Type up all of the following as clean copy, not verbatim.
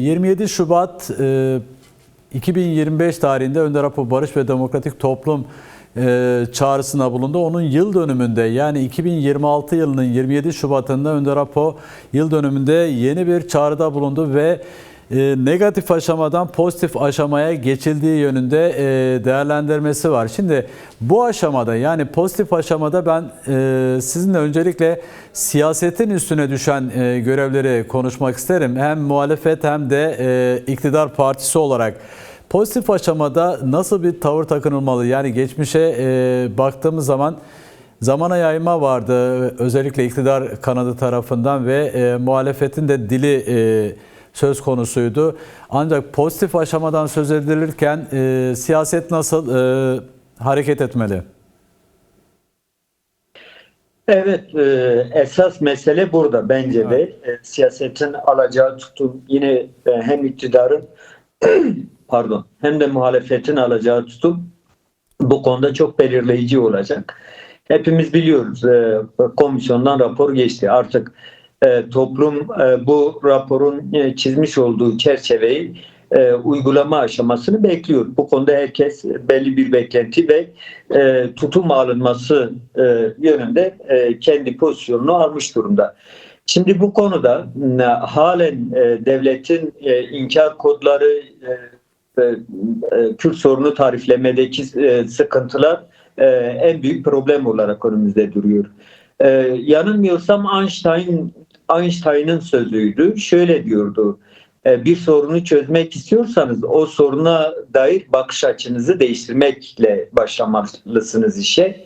27 Şubat 2025 tarihinde Önder Apo Barış ve Demokratik Toplum çağrısına bulundu. Onun yıl dönümünde, yani 2026 yılının 27 Şubat'ında Önder Apo yıl dönümünde yeni bir çağrıda bulundu ve negatif aşamadan pozitif aşamaya geçildiği yönünde değerlendirmesi var. Şimdi bu aşamada, yani pozitif aşamada ben sizinle öncelikle siyasetin üstüne düşen görevleri konuşmak isterim. Hem muhalefet hem de iktidar partisi olarak pozitif aşamada nasıl bir tavır takınılmalı? Yani geçmişe baktığımız zaman zamana yayma vardı, özellikle iktidar kanadı tarafından ve muhalefetin de dili söz konusuydu. Ancak pozitif aşamadan söz edilirken siyaset nasıl hareket etmeli? Evet, esas mesele burada bence de. Siyasetin alacağı tutum yine hem iktidarın hem de muhalefetin alacağı tutum bu konuda çok belirleyici olacak. Hepimiz biliyoruz, komisyondan rapor geçti. Artık toplum bu raporun çizmiş olduğu çerçeveyi uygulama aşamasını bekliyor. Bu konuda herkes belli bir beklenti ve tutum alınması yönünde kendi pozisyonunu almış durumda. Şimdi bu konuda halen devletin inkar kodları, Kürt sorunu tariflemedeki sıkıntılar en büyük problem olarak önümüzde duruyor. Yanılmıyorsam Einstein'ın sözüydü. Şöyle diyordu: bir sorunu çözmek istiyorsanız o soruna dair bakış açınızı değiştirmekle başlamalısınız işe.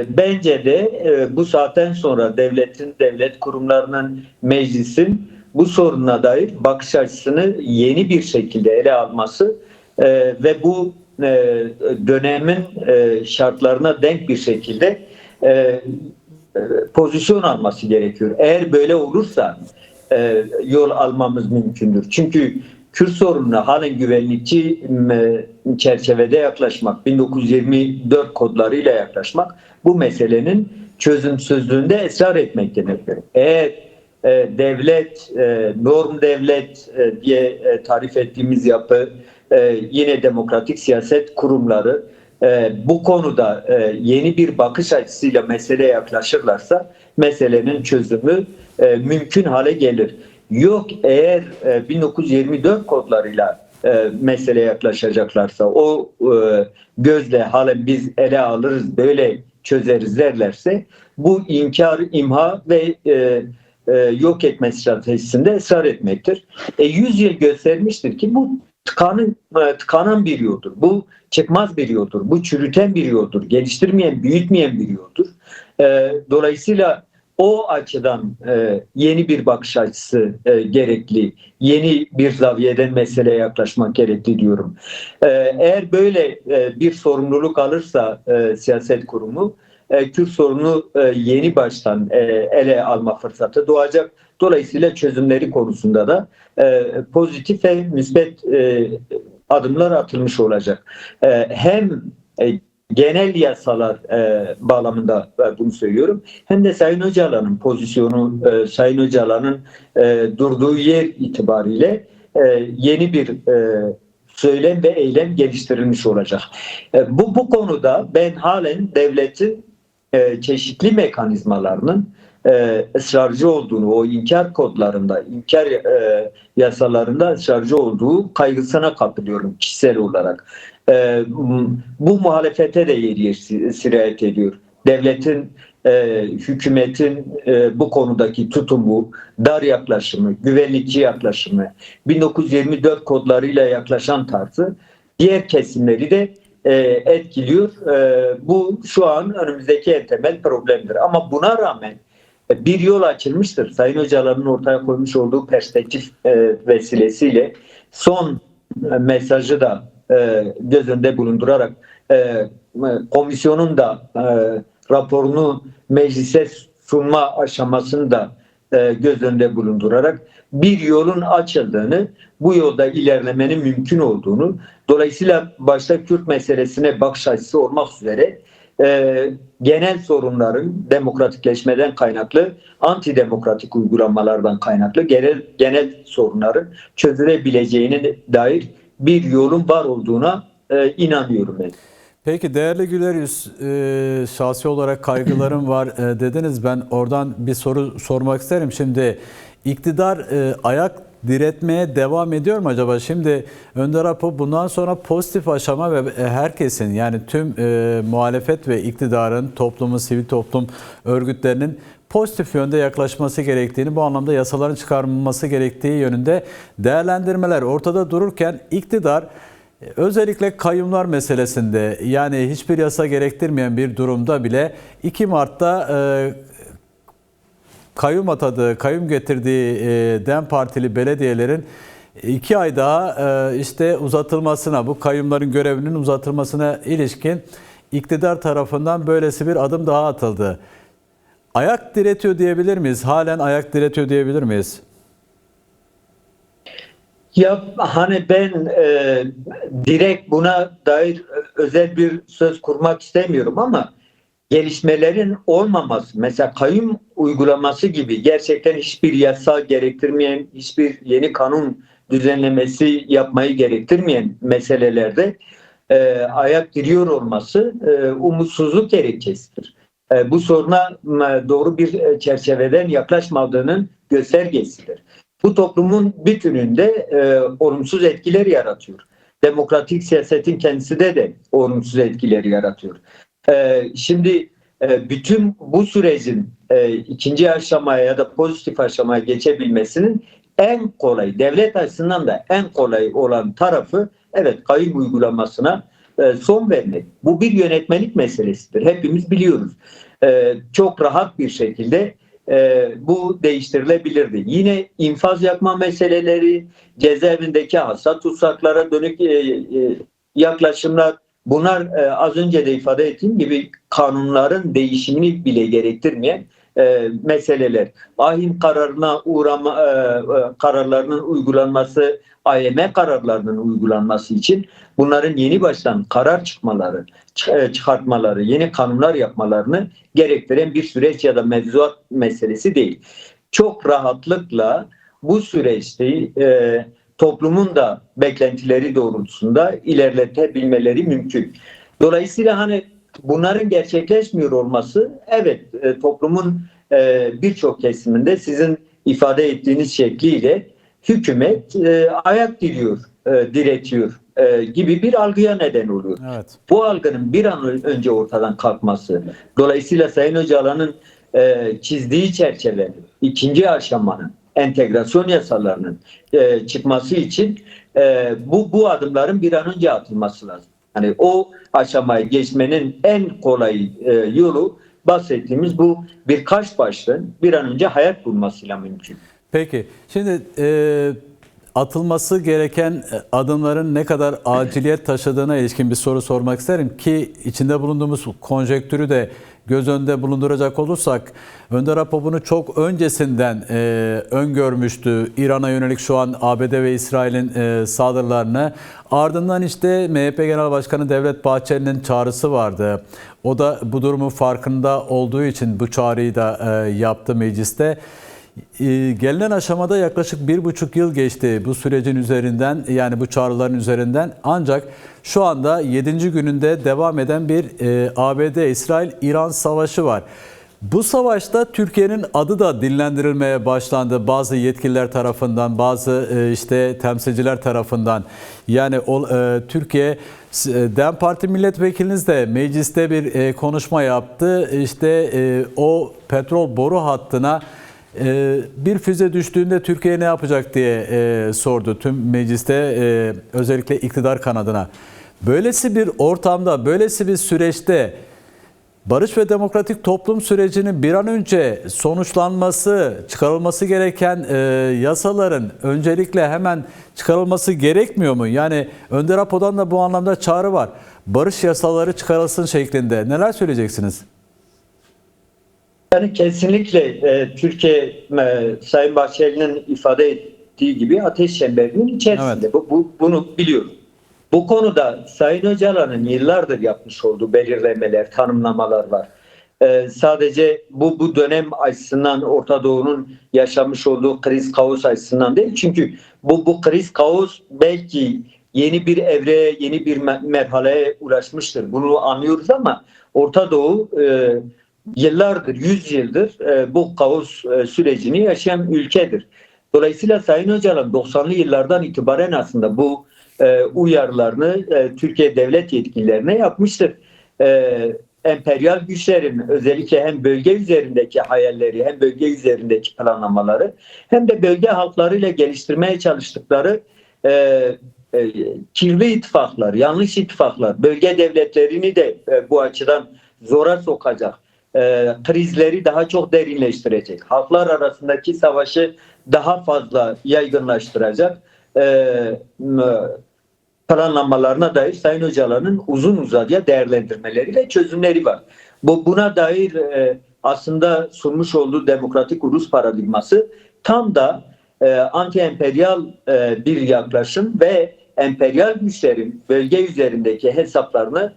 Bence de bu saatten sonra devletin, devlet kurumlarının, meclisin bu soruna dair bakış açısını yeni bir şekilde ele alması ve bu dönemin şartlarına denk bir şekilde pozisyon alması gerekiyor. Eğer böyle olursa yol almamız mümkündür. Çünkü Kürt sorununa halen güvenlikçi çerçevede yaklaşmak, 1924 kodlarıyla yaklaşmak, bu meselenin çözümsüzlüğünde ısrar etmek demektir. Eğer devlet, norm devlet diye tarif ettiğimiz yapı, yine demokratik siyaset kurumları bu konuda yeni bir bakış açısıyla meseleye yaklaşırlarsa meselenin çözümü mümkün hale gelir. Yok, eğer 1924 kodlarıyla meseleye yaklaşacaklarsa, o gözle halen biz ele alırız, böyle çözeriz derlerse, bu inkar, imha ve yok etme stratejisinde ısrar etmektir. 100 yıl göstermiştir ki bu tıkanan bir yoldur. Bu çıkmaz bir yoldur. Bu çürüten bir yoldur. Geliştirmeyen, büyütmeyen bir yoldur. Dolayısıyla o açıdan yeni bir bakış açısı gerekli. Yeni bir zaviyeden meseleye yaklaşmak gerekli diyorum. Eğer böyle bir sorumluluk alırsa siyaset kurumu, Kürt sorunu yeni baştan ele alma fırsatı doğacak. Dolayısıyla çözümleri konusunda da pozitif ve müsbet adımlar atılmış olacak. Hem genel yasalar bağlamında bunu söylüyorum, hem de Sayın Öcalan'ın pozisyonu, Sayın Öcalan'ın durduğu yer itibariyle yeni bir söylem ve eylem geliştirilmiş olacak. Bu konuda ben halen devletin çeşitli mekanizmalarının ısrarcı olduğunu, o inkar kodlarında, inkar yasalarında ısrarcı olduğu kaygısına kapılıyorum kişisel olarak. Bu muhalefete de yer sirayet ediyor. Devletin, hükümetin bu konudaki tutumu, dar yaklaşımı, güvenlikçi yaklaşımı, 1924 kodlarıyla yaklaşan tarzı diğer kesimleri de etkiliyor. Bu şu an önümüzdeki en temel problemdir. Ama buna rağmen bir yol açılmıştır. Sayın Öcalan'ın ortaya koymuş olduğu perspektif vesilesiyle son mesajı da göz önünde bulundurarak komisyonun da raporunu meclise sunma aşamasını da göz önünde bulundurarak bir yolun açıldığını, bu yolda ilerlemenin mümkün olduğunu, dolayısıyla başta Kürt meselesine bakış açısı olmak üzere genel sorunların demokratikleşmeden kaynaklı, antidemokratik uygulamalardan kaynaklı genel sorunların çözülebileceğine dair bir yolun var olduğuna inanıyorum ben. Peki değerli Güler Yüz, şahsi olarak kaygılarım var dediniz. Ben oradan bir soru sormak isterim. Şimdi iktidar ayak diretmeye devam ediyor mu acaba? Şimdi Önder Apo bundan sonra pozitif aşama ve herkesin, yani tüm muhalefet ve iktidarın, toplumun, sivil toplum örgütlerinin pozitif yönde yaklaşması gerektiğini, bu anlamda yasaların çıkarılması gerektiği yönünde değerlendirmeler ortada dururken iktidar özellikle kayyumlar meselesinde, yani hiçbir yasa gerektirmeyen bir durumda bile 2 Mart'ta kayyum atadığı, kayyum getirdiği DEM Partili belediyelerin 2 ay daha işte uzatılmasına, bu kayyumların görevinin uzatılmasına ilişkin iktidar tarafından böylesi bir adım daha atıldı. Ayak diretiyor diyebilir miyiz? Halen ayak diretiyor diyebilir miyiz? Ya hani ben direkt buna dair özel bir söz kurmak istemiyorum ama gelişmelerin olmaması, mesela kayyum uygulaması gibi gerçekten hiçbir yasa gerektirmeyen, hiçbir yeni kanun düzenlemesi yapmayı gerektirmeyen meselelerde ayak diriyor olması umutsuzluk gerekçesidir. Bu soruna doğru bir çerçeveden yaklaşmadığının göstergesidir. Bu toplumun bütününde olumsuz etkiler yaratıyor. Demokratik siyasetin kendisi de olumsuz etkiler yaratıyor. Şimdi bütün bu sürecin ikinci aşamaya ya da pozitif aşamaya geçebilmesinin en kolay, devlet açısından da en kolay olan tarafı, evet, kayyum uygulamasına son vermek. Bu bir yönetmelik meselesidir. Hepimiz biliyoruz. Çok rahat bir şekilde bu değiştirilebilirdi. Yine infaz yapma meseleleri, cezaevindeki hassa tutsaklara dönük yaklaşımlar, bunlar az önce de ifade ettiğim gibi kanunların değişimini bile gerektirmeyen meseleler. Ahim kararına kararlarının uygulanması, AYM kararlarının uygulanması için bunların yeni baştan karar çıkartmaları, yeni kanunlar yapmalarını gerektiren bir süreç ya da mevzuat meselesi değil. Çok rahatlıkla bu süreçte toplumun da beklentileri doğrultusunda ilerletebilmeleri mümkün. Dolayısıyla hani bunların gerçekleşmiyor olması, evet, toplumun birçok kesiminde sizin ifade ettiğiniz şekliyle hükümet ayak diretiyor gibi bir algıya neden oluyor. Evet. Bu algının bir an önce ortadan kalkması, dolayısıyla Sayın Öcalan'ın çizdiği çerçeve, ikinci aşamanın, entegrasyon yasalarının çıkması için bu adımların bir an önce atılması lazım. Hani o aşamayı geçmenin en kolay yolu bahsettiğimiz bu birkaç başlığın bir an önce hayat bulmasıyla mümkün. Peki, şimdi atılması gereken adımların ne kadar aciliyet taşıdığına ilişkin bir soru sormak isterim ki içinde bulunduğumuz konjektürü de göz önünde bulunduracak olursak, Önder Apo bunu çok öncesinden öngörmüştü. İran'a yönelik şu an ABD ve İsrail'in saldırılarını. Ardından işte MHP Genel Başkanı Devlet Bahçeli'nin çağrısı vardı. O da bu durumun farkında olduğu için bu çağrıyı da yaptı mecliste. Gelinen aşamada yaklaşık 1,5 yıl geçti bu sürecin üzerinden, yani bu çağrıların üzerinden. Ancak şu anda 7. gününde devam eden bir ABD-İsrail-İran savaşı var. Bu savaşta Türkiye'nin adı da dillendirilmeye başlandı bazı yetkililer tarafından, bazı işte temsilciler tarafından. Yani Türkiye DEM Parti milletvekiliniz de mecliste bir konuşma yaptı. İşte o petrol boru hattına bir füze düştüğünde Türkiye ne yapacak diye sordu tüm mecliste, özellikle iktidar kanadına. Böylesi bir ortamda, böylesi bir süreçte barış ve demokratik toplum sürecinin bir an önce sonuçlanması, çıkarılması gereken yasaların öncelikle hemen çıkarılması gerekmiyor mu? Yani Önder Apo'dan da bu anlamda çağrı var. Barış yasaları çıkarılsın şeklinde. Neler söyleyeceksiniz? Yani kesinlikle Türkiye Sayın Bahçeli'nin ifade ettiği gibi ateş çemberinin içerisinde. Evet. Bunu biliyoruz. Bu konuda Sayın Öcalan'ın yıllardır yapmış olduğu belirlemeler, tanımlamalar var. Sadece bu dönem açısından Orta Doğu'nun yaşamış olduğu kriz kaos açısından değil. Çünkü bu kriz kaos belki yeni bir evreye, yeni bir merhaleye ulaşmıştır. Bunu anlıyoruz ama Orta Doğu yıllardır, 100 yıldır bu kaos sürecini yaşayan ülkedir. Dolayısıyla Sayın Öcalan 90'lı yıllardan itibaren aslında bu uyarılarını Türkiye devlet yetkililerine yapmıştır. Emperyal güçlerin özellikle hem bölge üzerindeki hayalleri, hem bölge üzerindeki planlamaları, hem de bölge halklarıyla geliştirmeye çalıştıkları kirli ittifaklar, yanlış ittifaklar, bölge devletlerini de bu açıdan zora sokacak, krizleri daha çok derinleştirecek, halklar arasındaki savaşı daha fazla yaygınlaştıracak planlamalarına dair Sayın Öcalan'ın uzun uzadıya değerlendirmeleri ve çözümleri var. Buna dair aslında sunmuş olduğu demokratik ulus paradigması tam da anti-emperyal bir yaklaşım ve emperyal güçlerin bölge üzerindeki hesaplarını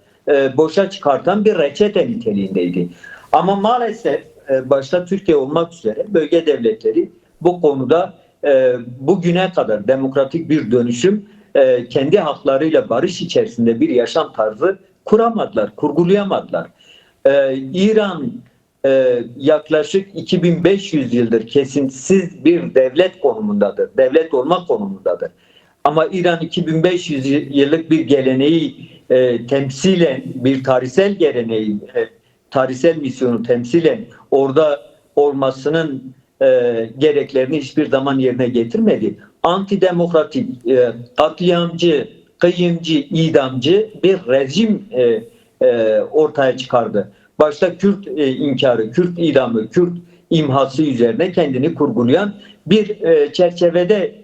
boşa çıkartan bir reçete niteliğindeydi. Ama maalesef başta Türkiye olmak üzere bölge devletleri bu konuda bugüne kadar demokratik bir dönüşüm, kendi haklarıyla barış içerisinde bir yaşam tarzı kuramadılar, kurgulayamadılar. İran yaklaşık 2500 yıldır kesintisiz bir devlet konumundadır, devlet olma konumundadır. Ama İran 2500 yıllık bir geleneği temsilen, bir tarihsel geleneği, tarihsel misyonu temsilen orada olmasının gereklerini hiçbir zaman yerine getirmedi. Antidemokratik, katliamcı, kıyımcı, idamcı bir rejim ortaya çıkardı. Başta Kürt inkarı, Kürt idamı, Kürt imhası üzerine kendini kurgulayan bir çerçevede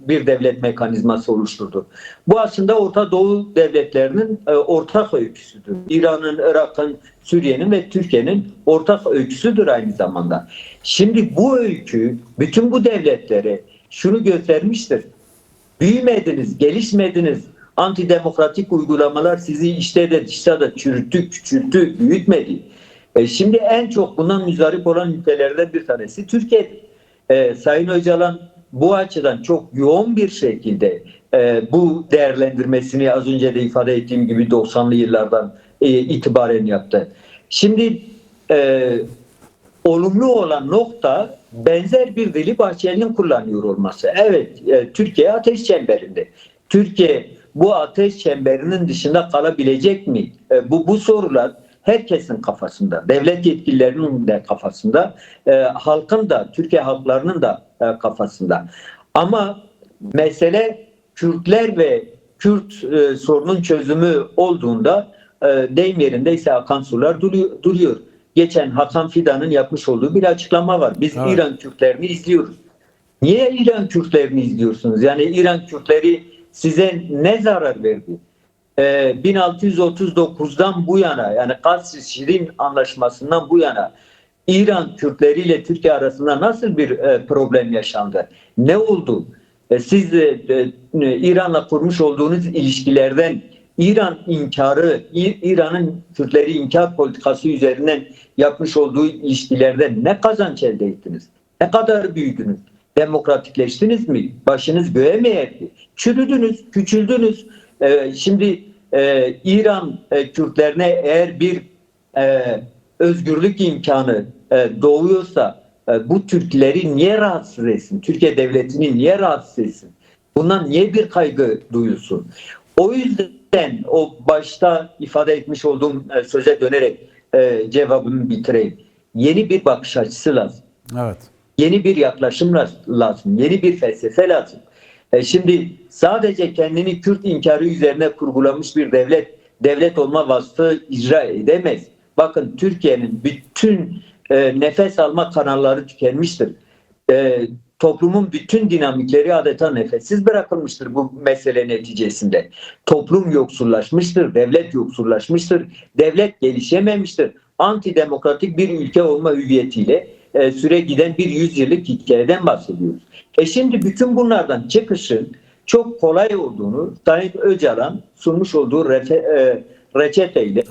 bir devlet mekanizması oluşturdu. Bu aslında Orta Doğu devletlerinin ortak öyküsüdür. İran'ın, Irak'ın, Suriye'nin ve Türkiye'nin ortak öyküsüdür aynı zamanda. Şimdi bu öykü bütün bu devletlere şunu göstermiştir. Büyümediniz, gelişmediniz. Antidemokratik uygulamalar sizi içte de dışta da çürüttü, küçülttü, büyütmedi. Şimdi en çok bundan müzdarip olan ülkelerden bir tanesi Türkiye'dir. Sayın Öcalan bu açıdan çok yoğun bir şekilde bu değerlendirmesini az önce de ifade ettiğim gibi 90'lı yıllardan itibaren yaptı. Şimdi olumlu olan nokta benzer bir dili Bahçeli'nin kullanıyor olması. Evet, Türkiye ateş çemberinde. Türkiye bu ateş çemberinin dışında kalabilecek mi? Bu sorular herkesin kafasında, devlet yetkililerinin de kafasında, halkın da, Türkiye halklarının da kafasında. Ama mesele Kürtler ve Kürt sorunun çözümü olduğunda deyim yerindeyse akan sular duruyor. Geçen Hakan Fidan'ın yapmış olduğu bir açıklama var. Biz evet, İran Kürtlerini izliyoruz. Niye İran Kürtlerini izliyorsunuz? Yani İran Kürtleri size ne zarar verdi? 1639'dan bu yana, yani Kasr-i Anlaşması'ndan bu yana İran Kürtleri ile Türkiye arasında nasıl bir problem yaşandı? Ne oldu? Siz İran'la kurmuş olduğunuz ilişkilerden İran inkarı, İran'ın Kürtleri inkar politikası üzerinden yapmış olduğu ilişkilerden ne kazanç elde ettiniz? Ne kadar büyüdünüz? Demokratikleştiniz mi? Başınız göğe mi erdi? Çürüdünüz, küçüldünüz. Şimdi İran Kürtlerine eğer bir özgürlük imkanı doğuyorsa bu Türkleri niye rahatsız etsin? Türkiye devletini niye rahatsız etsin? Bundan niye bir kaygı duyulsun? O yüzden o başta ifade etmiş olduğum söze dönerek cevabımı bitireyim. Yeni bir bakış açısı lazım. Evet. Yeni bir yaklaşım lazım. Yeni bir felsefe lazım. Şimdi sadece kendini Kürt inkarı üzerine kurgulamış bir devlet olma vasfı icra edemez. Bakın Türkiye'nin bütün nefes alma kanalları tükenmiştir. Toplumun bütün dinamikleri adeta nefessiz bırakılmıştır bu mesele neticesinde. Toplum yoksullaşmıştır, devlet yoksullaşmıştır, devlet gelişememiştir. Antidemokratik bir ülke olma hüviyetiyle süre giden bir 100 yıllık hikayeden bahsediyoruz. Şimdi bütün bunlardan çıkışın çok kolay olduğunu Sayın Öcalan sunmuş olduğu reçeteyle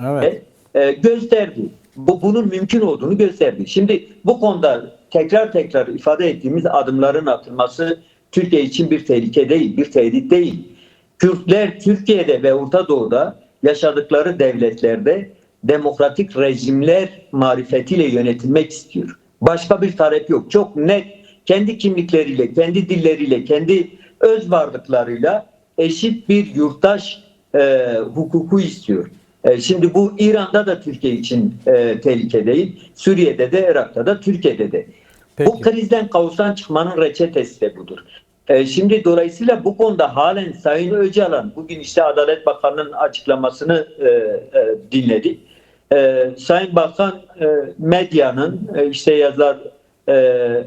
Evet. gösterdi. Bunun mümkün olduğunu gösterdi. Şimdi bu konuda tekrar ifade ettiğimiz adımların atılması Türkiye için bir tehlike değil, bir tehdit değil. Kürtler Türkiye'de ve Orta Doğu'da yaşadıkları devletlerde demokratik rejimler marifetiyle yönetilmek istiyor. Başka bir talep yok. Çok net, kendi kimlikleriyle, kendi dilleriyle, kendi öz varlıklarıyla eşit bir yurttaş hukuku istiyor. Şimdi bu İran'da da Türkiye için tehlike değil. Suriye'de de, Irak'ta da, Türkiye'de de. Peki. Bu krizden, kaostan çıkmanın reçetesi de budur. Şimdi dolayısıyla bu konuda halen Sayın Öcalan, bugün işte Adalet Bakanı'nın açıklamasını dinledik. Sayın Bakan medyanın, işte yazar,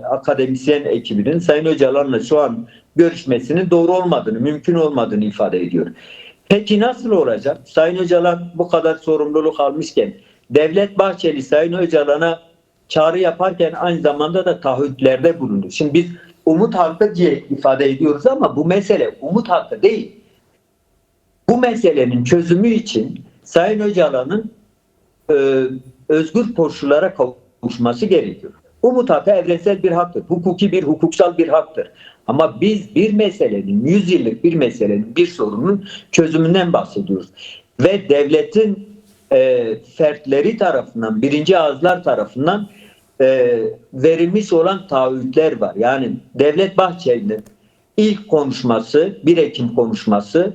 akademisyen ekibinin Sayın Öcalan'la şu an görüşmesinin doğru olmadığını, mümkün olmadığını ifade ediyor. Peki nasıl olacak? Sayın Öcalan bu kadar sorumluluk almışken, Devlet Bahçeli Sayın Öcalan'a çağrı yaparken aynı zamanda da taahhütlerde bulundu. Şimdi biz umut hakkı diye ifade ediyoruz ama bu mesele umut hakkı değil. Bu meselenin çözümü için Sayın Öcalan'ın özgür koşullara kavuşması gerekiyor. Umut hakkı evrensel bir haktır. Hukuki bir, hukuksal bir haktır. Ama biz bir meselenin, 100 yıllık bir meselenin, bir sorunun çözümünden bahsediyoruz. Ve devletin fertleri tarafından, birinci ağızlar tarafından verilmiş olan taahhütler var. Yani Devlet Bahçeli'nin ilk konuşması, 1 Ekim konuşması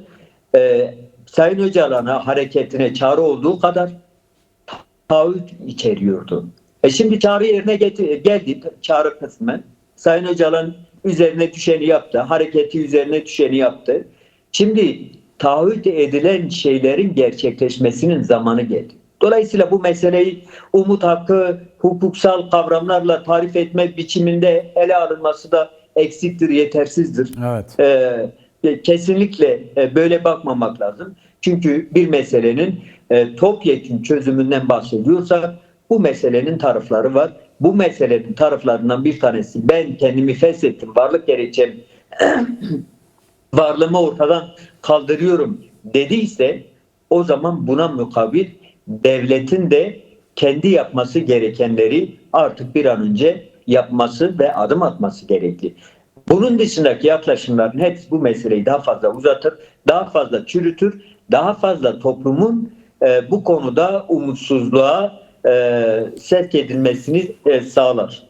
Sayın Öcalan'a hareketine çağrı olduğu kadar taahhüt içeriyordu. Şimdi çağrı yerine geldi, çağrı kısmı. Sayın Öcalan üzerine düşeni yaptı, hareketi üzerine düşeni yaptı. Şimdi taahhüt edilen şeylerin gerçekleşmesinin zamanı geldi. Dolayısıyla bu meseleyi umut hakkı, hukuksal kavramlarla tarif etme biçiminde ele alınması da eksiktir, yetersizdir. Evet. Kesinlikle böyle bakmamak lazım. Çünkü bir meselenin topyekün çözümünden bahsediyorsak bu meselenin tarafları var. Bu meselenin taraflarından bir tanesi ben kendimi feshettim, varlık gerekçem varlığımı ortadan kaldırıyorum dediyse o zaman buna mukabil devletin de kendi yapması gerekenleri artık bir an önce yapması ve adım atması gerekli. Bunun dışındaki yaklaşımların hepsi bu meseleyi daha fazla uzatır, daha fazla çürütür, daha fazla toplumun bu konuda umutsuzluğa sevk edilmesini sağlar.